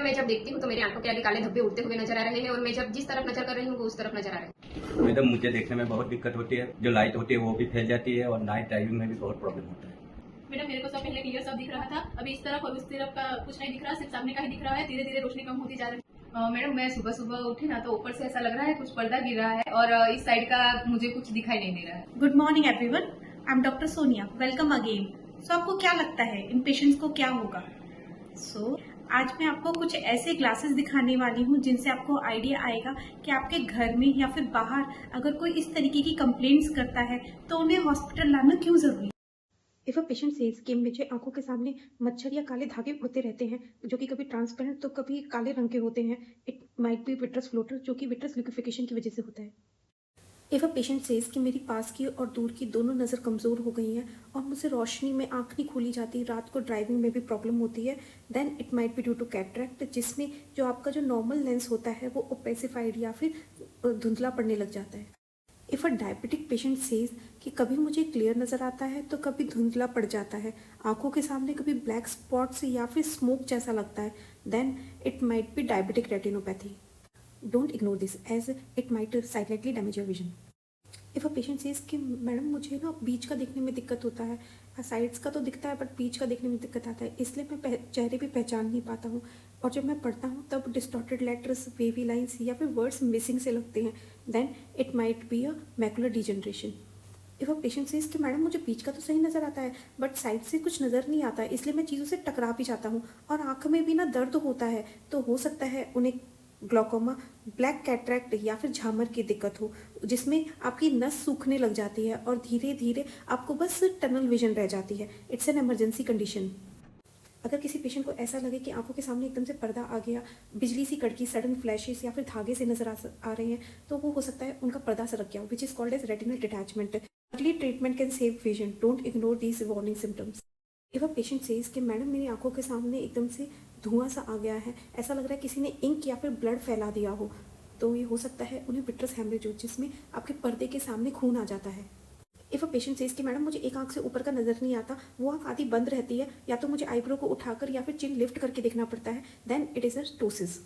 मैं जब देखती हूँ तो मेरी आंखों के आगे काले धब्बे उड़ते हुए नजर आ रहे हैं और मैं जब जिस तरफ नजर कर रही हूँ वो उस तरफ नजर आ रहे हैं। मैडम मुझे देखने में बहुत दिक्कत होती है, जो लाइट होती है वो भी फैल जाती है और नाइट ड्राइविंग में भी बहुत प्रॉब्लम होता है। मैडम मेरे को सब पहले क्लियर सब दिख रहा था, अभी इस तरफ और उस तरफ का कुछ नहीं दिख रहा, सिर्फ सामने का ही दिख रहा है। धीरे धीरे रोशनी कम होती जा रही है। मैडम मैं सुबह सुबह उठी ना तो ऊपर से ऐसा लग रहा है कुछ पर्दा गिर रहा है और इस साइड का मुझे कुछ दिखाई नहीं दे रहा है। Good morning everyone, I am doctor Sonia, welcome again. So आपको क्या लगता है इन पेशेंट्स को क्या होगा? आज मैं आपको कुछ ऐसे ग्लासेस दिखाने वाली हूँ जिनसे आपको आइडिया आएगा कि आपके घर में या फिर बाहर अगर कोई इस तरीके की कंप्लेंट्स करता है तो उन्हें हॉस्पिटल लाना क्यों जरूरी है। इफ अ पेशेंट सेज कि मुझे आंखों के सामने मच्छर या काले धागे उड़ते रहते हैं जो कि कभी ट्रांसपेरेंट तो कभी काले रंग के होते हैं, it might B vitreous floater जो कि विट्रस लिक्विफिकेशन की वजह से होता है। इफ अ पेशेंट सेज कि मेरी पास की और दूर की दोनों नज़र कमज़ोर हो गई हैं और मुझसे रोशनी में आंख नहीं खोली जाती, रात को ड्राइविंग में भी प्रॉब्लम होती है, then it might be due to cataract, जिसमें जो आपका जो नॉर्मल लेंस होता है वो ओपेसिफाइड या फिर धुंधला पड़ने लग जाता है। If a diabetic patient says कि कभी मुझे क्लियर नज़र आता है तो कभी धुंधला पड़ जाता है, आंखों के सामने कभी ब्लैक स्पॉट्स या फिर स्मोक जैसा लगता है, then it might be diabetic retinopathy. Don't ignore this as it might silently damage your vision. If a patient says कि मैडम मुझे ना बीच का देखने में दिक्कत होता है, साइड्स का तो दिखता है बट बीच का देखने में दिक्कत आता है, इसलिए मैं चेहरे भी पहचान नहीं पाता हूँ और जब मैं पढ़ता हूँ तब डिस्टॉर्टेड लेटर्स, वेवी लाइंस या फिर वर्ड्स मिसिंग से लगते हैं, then it might be a macular degeneration. If a patient says कि मैडम मुझे बीच का तो सही नज़र आता है बट साइड से कुछ नज़र नहीं आता है, इसलिए मैं चीज़ों से टकरा भी जाता हूँ और आँख में भी ना दर्द होता है, तो हो सकता है उन्हें ग्लॉकोमा, ब्लैक कैटरैक्ट या फिर झामर की दिक्कत हो जिसमें आपकी नस सूखने लग जाती है और धीरे धीरे आपको बस टनल विजन रह जाती है। It's an emergency condition. अगर किसी पेशेंट को ऐसा लगे कि आंखों के सामने एकदम से पर्दा आ गया, बिजली सी कड़की, सडन फ्लैशेस या फिर धागे से नजर आ रहे हैं, तो वो हो सकता है उनका पर्दा सरक गया हो, which is called as retinal detachment. Early treatment can save vision, don't ignore these warning symptoms. If a patient says कि मैडम मेरी आंखों के सामने एकदम से धुआं सा आ गया है, ऐसा लग रहा है किसी ने इंक या फिर ब्लड फैला दिया हो, तो ये हो सकता है उन्हें विट्रस हेमरेज हो जिसमें आपके पर्दे के सामने खून आ जाता है। इफ अ पेशेंट सेज कि मैडम मुझे एक आंख से ऊपर का नजर नहीं आता, वो आंख आधी बंद रहती है या तो मुझे आईब्रो को उठाकर या फिर चिन लिफ्ट करके देखना पड़ता है, then it is a ptosis.